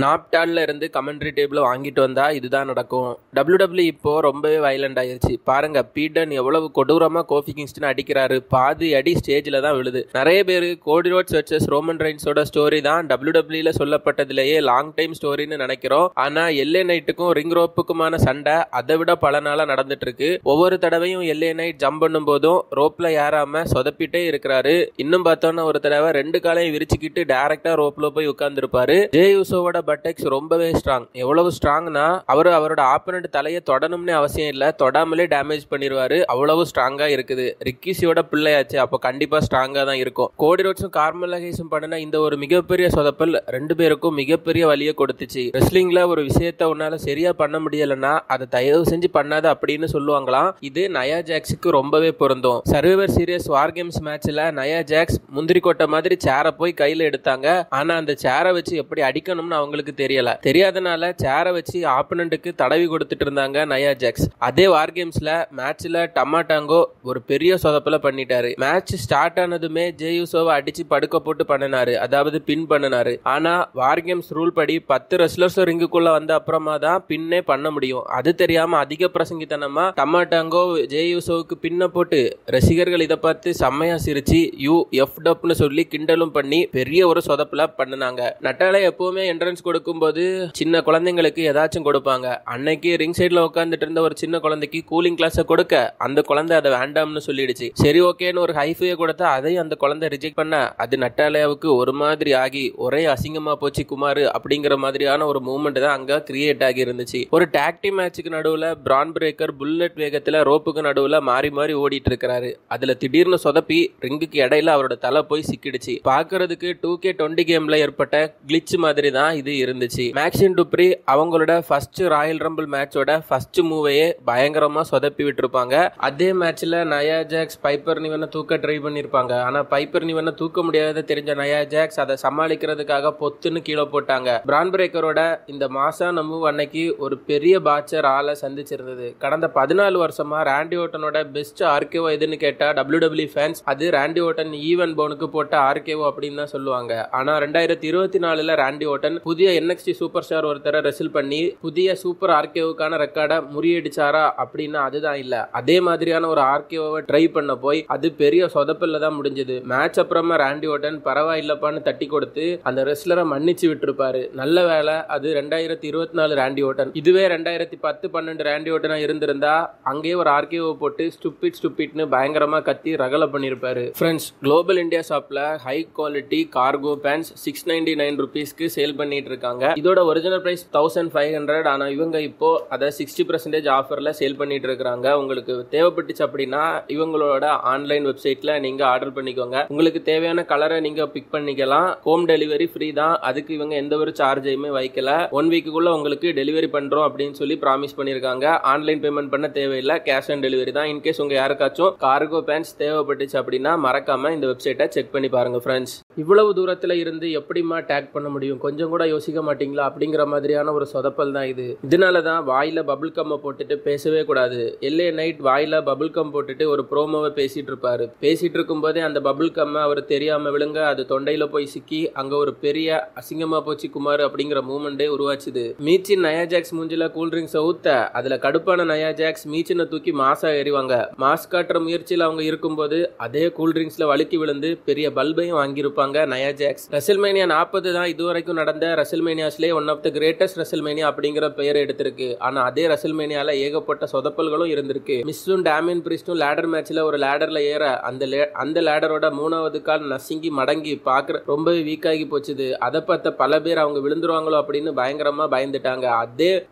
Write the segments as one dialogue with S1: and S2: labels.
S1: நாப்டான்ல இருந்து commentary table வாங்கிட்டு வந்தா இதுதான் நடக்கும். WWE இப்போ ரொம்பவே வைலண்ட் ஆயிருச்சு. பாருங்க, பீட்டன் எவ்வளவு கொடூரமா கோஃபி கிங்ஸ்டன் அடிக்கிறாரு. பாதி அடி ஸ்டேஜ்ல தான் விழுது. நிறைய பேரு கோடி ரோட்ஸ் வெர்சஸ் ரோமன் ரெயின்ஸோட ஸ்டோரி தான் WWEல சொல்லப்பட்டதிலேயே லாங் டைம் ஸ்டோரின்னு நினைக்கிறோம். ஆனா எல்ஏ நைட்டுக்கும் ரிங் ரோப்புக்குமான சண்டை அதை விட பல நாளா நடந்துட்டு இருக்கு. ஒவ்வொரு தடவையும் எல்ஏ நைட் ஜம்ப் பண்ணும் போதும் ரோப்ல ஏறாம சொதப்பிட்டே இருக்கிறாரு. இன்னும் பார்த்தோன்னா ஒரு தடவை 2 காலையும் விரிச்சுக்கிட்டு டைரக்டா ரோப்ல போய் உட்கார்ந்து இருப்பாரு. ஜே யூசோவோட பட்டெக்ஸ் ரொம்பவே ஸ்ட்ராங். எவ்வளவு ஸ்ட்ராங்னா அவரோட ஆப்பனண்ட் தலையை தொடணும்னு அவசியம் இல்ல, தொடாமலே டேமேஜ் பண்ணிடுவாரு. அவ்வளவு ஸ்ட்ராங்கா இருக்குது. ரிக்கிசியோட பிள்ளையாச்சு, அப்போ கண்டிப்பா ஸ்ட்ராங்கா தான் இருக்கும். கோடி ரோட்ஸும் கார்மெல்லா ஹேஸும் பண்ணின இந்த ஒரு மிகப்பெரிய சொதப்பல் 2 பேருக்கும் மிகப்பெரிய வலியை கொடுத்துச்சு. ரெஸ்லிங்ல ஒரு விஷயத்த உன்னால சரியா பண்ண முடியலன்னா அதை தயவு செஞ்சு பண்ணாத அப்படின்னு சொல்லுவாங்களாம். இது நயா ஜாக்ஸுக்கு ரொம்பவே பொருந்தும். சர்வைவர் சீரியஸ் வார் கேம்ஸ் மேட்ச்ல நயா ஜாக்ஸ் முந்திரி கொட்டை மாதிரி சேரை போய் கையில எடுத்தாங்க. ஆனா அந்த சேரை வச்சு எப்படி அடிக்கணும்னு அவங்களுக்கு தெரியாதனால சேரை வச்சு ஆப்பனண்ட்டுக்கு தடவி கொடுத்துட்டு இருந்தாங்க நயா ஜாக்ஸ். அதே வார் கேம்ஸ்ல மேட்ச்ல டமாட்டாங்கோ ஒரு பெரிய சொதப்பல பண்ணிட்டாரு. மேட்ச் ஸ்டார்ட் ஆனதுமே ஜே யூசோவை அடிச்சு படுக்க போட்டு பண்ணினாரு, அதாவது பின் பண்ணினாரு. ஆனா வார் கேம்ஸ் ரூல் படி 10 ரெஸ்லர்ஸ் ரிங்குக்குள்ள வந்த அப்புறமா தான் பின்னே பண்ண முடியும். அது தெரியாம அதிக பிரசங்கித்தனமா டமாட்டாங்கோ ஜே யூசோவுக்கு பின்ன போட்டு ரசிகர்கள் இதை பார்த்து செம்மையா சிரிச்சு யூஎஃப்டப்னு சொல்லி கிண்டலும் பண்ணி பெரிய ஒரு சொதப்பல பண்ணினாங்க. நட்டால எப்பவுமே என்ட்ரன்ஸ் கொடுக்கும்போது சின்ன குழந்தைங்களுக்கு ஏதாச்சும் கொடுப்பாங்க. அன்னைக்கு ரிங் சைட்ல உட்காந்துட்டு இருந்த ஒரு சின்ன குழந்தைக்கு கூலிங் கிளாஸை கொடுக்க அந்த குழந்தை அதை வேண்டாம்னு சொல்லிடுச்சு. சரி ஓகேன்னு ஒரு ஹைஃபையை கொடுத்தா அதையும் அந்த குழந்தை ரிஜெக்ட் பண்ண அது நட்டாலயாவுக்கு ஒரு மாதிரி ஆகி ஒரே அசிங்கமா போச்சு குமார் அப்படிங்கிற மாதிரியான ஒரு மூவ்மெண்ட் தான் அங்க கிரியேட் ஆகி இருந்துச்சு. ஒரு டாக் டீம் மேட்சுக்கு நடுவுல பிரான் பிரேக்கர் புல்லட் வேகத்துல ரோப்புக்கு நடுவுல மாறி மாறி ஓடிட்டு இருக்காரு. அதுல திடீர்னு சொதப்பி ரிங்குக்கு இடையில அவரோட தலை போய் சிக்கிடுச்சு. பாக்குறதுக்கு 2K20 கேம்ல ஏற்பட்ட கிளிச் மாதிரி தான் இது இருந்துச்சு. மேக்ஸின் டுப்ரி அவங்களோட ஃபர்ஸ்ட் ராயல் ரம்பிள் மேட்சோட ஃபர்ஸ்ட் மூவையே பயங்கரமா சொதப்பி விட்டுருப்பாங்க. அதே மேட்ச்ல நயா ஜாக்ஸ் பைப்பர் நிவனை தூக்க ட்ரை பண்ணிருப்பாங்க. ஆனா பைப்பர் நிவனை தூக்க முடியாத தெரிஞ்ச நயா ஜாக்ஸ் அதை சமாளிக்கிறதுக்காக பொத்துன்னு கீழே போட்டாங்க. பிரான் பிரேக்கரோட இந்த மாசான மூவ் அன்னைக்கு ஒரு பெரிய பாட்சர் ஆளை சந்திச்சிருந்தது. கடந்த 14 வருஷமா ராண்டி ஓட்டனோட பெஸ்ட் ஆர்கேவோ எதுன்னு கேட்டா WWE ஃபேன்ஸ் அது ராண்டி ஓட்டன் ஈவன் போனுக்கு போட்ட ஆர்கேவோ அப்படின்னு தான் சொல்லுவாங்க. ஆனா 2024 ராண்டி ஓட்டன் புதிய NXT சூப்பர் ஸ்டார் ஒருத்தரை ரெசில் பண்ணி புதிய சூப்பர் ஆர்கேவுக்கான ரெக்கார்டை முறியடிச்சாரா அப்படின்னா அதுதான் இல்ல. அதே மாதிரியான ஒரு ஆர்கேவை ட்ரை பண்ண போய் அது பெரிய சொதப்பல்ல தான் முடிஞ்சது. மேட்ச் அப்புறமா ராண்டி ஓட்டன் பரவாயில்லப்பான்னு தட்டி கொடுத்து அந்த ரெஸ்லரை மன்னிச்சு விட்டுருப்பாரு. நல்ல வேலை அது 2024 ராண்டி ஓட்டன். இதுவே 2010-12 ராண்டி ஓட்டனா இருந்திருந்தா அங்கேயே ஒரு ஆர்கேவை போட்டு ஸ்டூபிட்னு பயங்கரமா கத்தி ரகலை பண்ணிருப்பாரு. ஃப்ரெண்ட்ஸ், குளோபல் இந்தியா ஷாப்ல ஹை குவாலிட்டி கார்கோ பேண்ட்ஸ் 699 rupeesக்கு சேல் பண்ணிட்டு இருக்காங்க. இதோட ஒரிஜினல் பிரைஸ் 1500. ஆனா இவங்க இப்போ அதை 60% ஆஃபர்ல சேல் பண்ணிட்டு இருக்காங்க. உங்களுக்கு தேவைப்பட்டுச்சு அப்படின்னா இவங்களோட ஆன்லைன் வெப்சைட்ல நீங்க ஆர்டர் பண்ணிக்கோங்க. உங்களுக்கு தேவையான கலரை நீங்க பிக் பண்ணிக்கலாம். ஹோம் டெலிவரி ஃப்ரீ தான். அதுக்கு இவங்க எந்த ஒரு சார்ஜையுமே வைக்கல. 1 வீக்குள்ள உங்களுக்கு டெலிவரி பண்றோம் அப்படின்னு சொல்லி ப்ராமிஸ் பண்ணிருக்காங்க. ஆன்லைன் பேமெண்ட் பண்ண தேவையில்லை, கேஷ் ஆன் டெலிவரி தான். இன்கேஸ் உங்க யாருக்காச்சும் கார்கோ பேண்ட்ஸ் தேவைப்பட்டுச்சு அப்படின்னா மறக்காம இந்த வெப்சைட்டை செக் பண்ணி பாருங்க. ஃப்ரெண்ட்ஸ், இவ்வளவு தூரத்துல இருந்து எப்படிமா டேக் பண்ண முடியும், கொஞ்சம் கூட யோசிக்க மாட்டீங்களா அப்படிங்கிற மாதிரியான ஒரு சொதப்பல் தான் இது. இதனாலதான் வாயில பபிள் கம்மை போட்டுட்டு பேசவே கூடாது. எல்ஏ நைட் வாயில பபிள் கம் போட்டுட்டு ஒரு ப்ரோமோவை பேசிட்டு இருப்பாரு. பேசிட்டு இருக்கும் போதே அந்த பபிள் கம்மை அவர் தெரியாம விழுங்க அது தொண்டையில போய் சிக்கி அங்க ஒரு பெரிய அசிங்கமா போச்சு குமார் அப்படிங்கிற மூமெண்டே உருவாச்சுது. மீச்சின் நயா ஜாக்ஸ் மூஞ்சில கூல்ட்ரிங்க்ஸ் ஊத்த அதுல கடுப்பான நயா ஜாக்ஸ் மீச்சினை தூக்கி மாசா எறிவாங்க. மாஸ் காட்டுற முயற்சியில் அவங்க இருக்கும்போது அதே கூல்ட்ரிங்க்ஸ்ல வழுக்கி விழுந்து பெரிய பல்பையும் வாங்கியிருப்பாங்க நயா ஜாக்ஸ். ரெசில்மேனியா 40 தான் இதுவரைக்கும் நடந்த ரெசில்மேனியாஸ்லே one of the greatest WrestleMania அப்படிங்கிற பெயர் எடுத்திருக்கு. ஆனா அதே ரெசில்மேனியால ஏகப்பட்ட சொதப்பல்களும் இருந்திருக்கு. மிஸ்ஸும் டேமியன் பிரிஸ்டும் லேடர் மேட்ச்ல ஒரு லேடர்ல ஏற அந்த லேடரோட 3வது கால் நசுங்கி மடங்கி பாக்குற ரொம்பவே வீக் ஆகி போச்சுது. அதை பார்த்த பல பேர் அவங்க விழுந்துருவாங்களோ அப்படின்னு பயங்கரமா பயந்துட்டாங்க.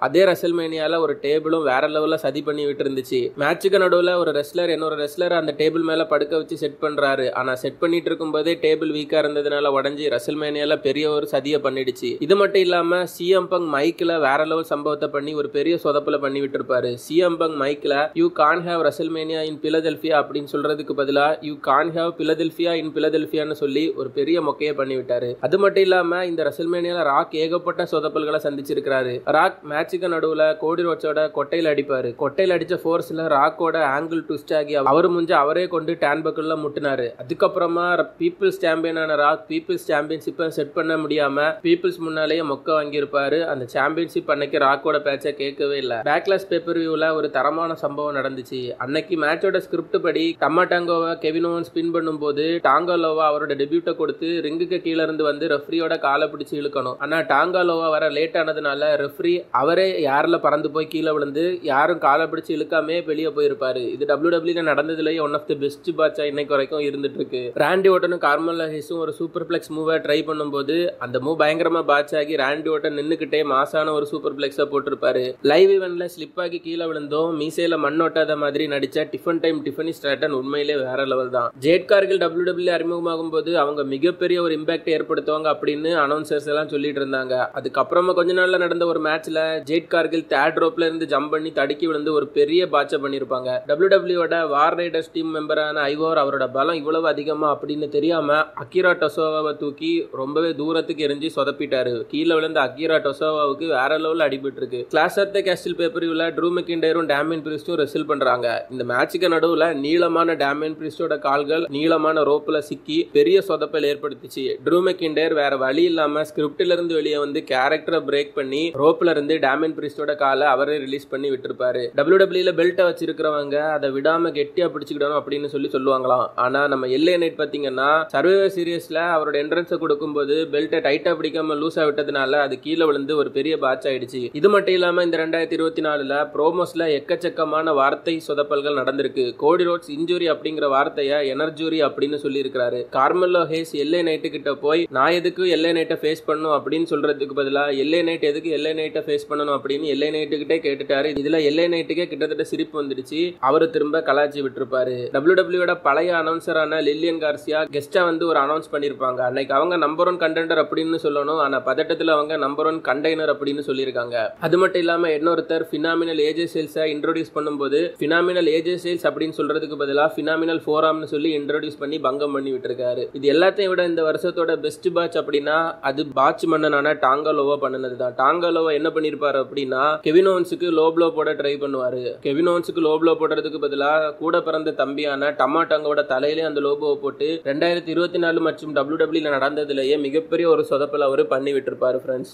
S1: அதே ரெசில்மேனியால ஒரு டேபிளும் வேற லெவல்ல சதி பண்ணி விட்டு இருந்துச்சு. மேட்சுக்கு நடுவுல ஒரு ரெஸ்லர் இன்னொரு ரெஸ்லர் அந்த டேபிள் மேல படுக்க வச்சு செட் பண்றாரு. ஆனா செட் பண்ணிட்டு இருக்கும் போதே டேபிள் வீக்கா இருந்ததுனால உடஞ்சி ரெசில்மேனியால பெரிய ஒரு சதியை பண்ணிடுச்சு. இது மட்டும் இல்லாம சிஎம் பங்க் மைக்ல வேற லெவல் சம்பவத்தை பண்ணி ஒரு பெரிய சொதப்பல பண்ணி விட்டு இருப்பாரு. சிஎம் பங்க் மைக்ல you can have WrestleMania in Philadelphia அப்படின்னு சொல்றதுக்கு பதிலா you can have Philadelphia in பிலடெல்பியான்னு சொல்லி ஒரு பெரிய மொக்கையை பண்ணி விட்டாரு. அது மட்டும் இல்லாம இந்த ரெசில்மேனியால ராக் ஏகப்பட்ட சொதப்பல்களை சந்திச்சிருக்காரு. ராக் மேட்சுக்கு நடுவுல கோடி ரோட்ஸோட கொட்டையில அடிப்பாரு. கொட்டையில அடிச்ச ஃபோர்ஸ்ல ராக்கோட ஆங்கிள் ட்விஸ்ட் ஆகி அவர் முஞ்ச அவரே கொண்டு டேன்பக்குள்ள முட்டினாரு. அதுக்கப்புறமா பீப்புள்ஸ் சாம்பியனான ராக் பீப்புள்ஸ் சாம்பியன்ஷிப்பை செட் பண்ண முடியாம பீப்புள்ஸ் முன்னாலேயே மொக்க வாங்கியிருப்பாரு. அந்த சாம்பியன்ஷிப் அன்னைக்கு ராக்கோட பேச்சை கேட்கவே இல்லை. பேக்லாஷ் பேப்பர் வியூவில் ஒரு தரமான சம்பவம் நடந்துச்சு. அன்னைக்கு மேட்சோட ஸ்கிரிப்ட் படி டமாட்டாங்கோவை கெவின் ஓவன்ஸ் பின் பண்ணும்போது டாங்காலோவா அவரோட டெபியூட்டை கொடுத்து ரிங்குக்கு கீழே இருந்து வந்து ரெஃப்ரியோட காலை பிடிச்சி இழுக்கணும். ஆனா டாங்காலோவா வர லேட் ஆனதுனால ரெஃப்ரி அவரே யாரில் பறந்து போய் கீழே விழுந்து யாரும் காலை பிடிச்சி இழுக்காமே வெளியே போயிருப்பாரு. இது WWE நடந்ததுலேயே ஒன் ஆஃப் தி பெஸ்ட் பாட்சா இன்னைக்கு வரைக்கும் இருந்துட்டு இருக்கு. ராண்டி ஓட்டனும் கார்மெல்லா ஹேஸும் ஒரு சூப்பர் பிளெக்ஸ் மூவை ட்ரை பண்ணும்போது அந்த மூவ் பயங்கரமா பாட்ச் ஆகி ராண்டி ஓட்டன் நின்னுக்கிட்டே மாசான ஒரு சூப்பர் பிளெக்ஸை போட்டிருப்பாரு. லைவ் ஈவென்ட்ல ஸ்லிப் ஆகி கீழே விழுந்தோம் மீசையில மண் ஒட்டாத மாதிரி நடிச்ச டிஃபனி ஸ்ட்ராட்டன் உண்மையிலே வேற லெவல் தான். ஜேட் கார்கில் WWE அறிமுகமாகும் போது அவங்க மிகப்பெரிய ஒரு இம்பாக்ட் ஏற்படுத்துவாங்க அப்படின்னு அனௌன்சர்ஸ் எல்லாம் சொல்லிட்டு இருந்தாங்க. அதுக்கப்புறமா கொஞ்ச நாள்ல நடந்த ஒரு மேட்ச்ல ஜேட் கார்கில் தேர்ட் ரோப்ல இருந்து ஜம்ப் பண்ணி தடுக்கி விழுந்து ஒரு பெரிய பாட்சை பண்ணிருப்பாங்க. WWE வார் ரைடர்ஸ் டீம் மெம்பரான ஐவோர் அவரோட பலம் இவ்வளவு அதிகமா அப்படின்னு தெரியாம அகிரா டொசோவாவை தூக்கி ரொம்பவே தூரத்துக்கு எரிஞ்சு சொதப்பிட்டாரு. கீழே விழுந்த அகிரா டொசோவாவுக்கு வேற லெவல்ல அடிபட்டு இருக்கு. கிளாஷ் ஆஃப் தி கேஸ்டில் பேப்பரியூல ட்ரூ மெக்கின்டைரும் டேமியன் பிரிஸ்டும் ரெஸ்ல் பண்றாங்க. இந்த மேட்சுக்கு நடுவுல நீளமான டேமியன் பிரிஸ்டோட கால்கள் நீளமான ரோப்ல சிக்கி பெரிய சொதப்பல் ஏற்படுத்திச்சு. ட்ரூ மெக்கின்டைர் வேற வழி இல்லாம ஸ்கிரிப்ட்ல இருந்து வெளியே வந்து கேரக்டரை பிரேக் பண்ணி ரோப்ல இருந்து டேமியன் பிரிஸ்டோட காலை அவரே ரிலீஸ் பண்ணி விட்டுருப்பாரு. WWE பெல்ட்டை வச்சிருக்கிறவங்க அதை விடாம கெட்டியா பிடிச்சுக்கிடணும் அப்படின்னு சொல்லுவாங்களாம். ஆனா நம்ம எல்ஏ நைட் பாத்தீங்கன்னா சர்வைவர் சீரியஸ்ல அவரோட என்ட்ரன்ஸை கொடுக்கும்போது பெல்ட்டை டைட்டா பிடிக்காம லூஸா விட்டதுனால அது கீழே விழுந்து ஒரு பெரிய பாட்ச் ஆயிடுச்சு. இது மட்டும் இல்லாம இந்த 2024 ப்ரோமோஸ்ல எக்கச்சக்கமான வார்த்தை சொதப்பல்கள் நடந்திருக்கு. கோடி ரோட்ஸ் இன்ஜுரி அப்படிங்கிற வார்த்தையை எனர்ஜூரி அப்படின்னு சொல்லி இருக்கிறாரு. கார்மெல்லோ ஹேஸ் எல்ஏ நைட்டு கிட்ட போய் நான் எதுக்கு எல்ஏ நைட்டை ஃபேஸ் பண்ணும் அப்படின்னு சொல்றதுக்கு பதிலா எல்ஏ நைட் எதுக்கு எல்ஏ நைட்டை ஃபேஸ் பண்ணணும் அப்படின்னு எல்ஏ நைட்டுக்கிட்டே கேட்டுட்டாரு. இதுல எல்ஏ நைட்டுக்கே கிட்டத்தட்ட சிரிப்பு வந்துடுச்சு. அவரு திரும்ப கலாச்சி விட்டுருப்பாரு. WWE பழைய அனௌன்சரான லில்லியன் கார்சியா கெஸ்டா வந்து ஒரு அனௌன்ஸ் பண்ணிருப்பாங்க. அன்னைக்கு அவங்க நம்பர் 1 கண்டெண்டர் அப்படின்னு சொல்லணும். ஆனா பதட்டத்துல அவங்க நம்பர் 1 கண்டெய்னர் அப்படின்னு சொல்லியிருக்காங்க. அது மட்டும் இல்லாம இன்னொருத்தர் பினாமினல் ஏஜே சேல்ஸை இன்ட்ரோடியூஸ் பண்ணும்போது பினாமினல் ஏஜே சேல்ஸ் அப்படின்னு சொல்றதுக்கு பதிலா பினாமினல் ஃபோராம்னு சொல்லி இன்ட்ரோடியூஸ் பண்ணி பங்கம் பண்ணி விட்டுருக்காரு. இது எல்லாத்தையும் விட இந்த வருஷத்தோட பெஸ்ட் பாட்ச் அப்படின்னா அது பாட்ச் மன்னனான டாங்காலோவா பண்ணினதுதான். டாங்காலோவா என்ன பண்ணிருப்பாரு அப்படின்னா கெவின் ஓவன்ஸுக்கு லோ ப்ளோ போட ட்ரை பண்ணுவாரு. கெவின் ஓவன்ஸுக்கு லோ ப்ளோ போடுறதுக்கு பதிலா கூட பிறந்த தம்பியான டமாட்டாங்கோட தலையிலே அந்த லோபோவை போட்டு 2024 மற்றும் WWE நடந்ததுலேயே மிகப்பெரிய ஒரு சொதப்பல் அவரு பண்ணி விட்டுருப்பாரு. ஃப்ரெண்ட்ஸ்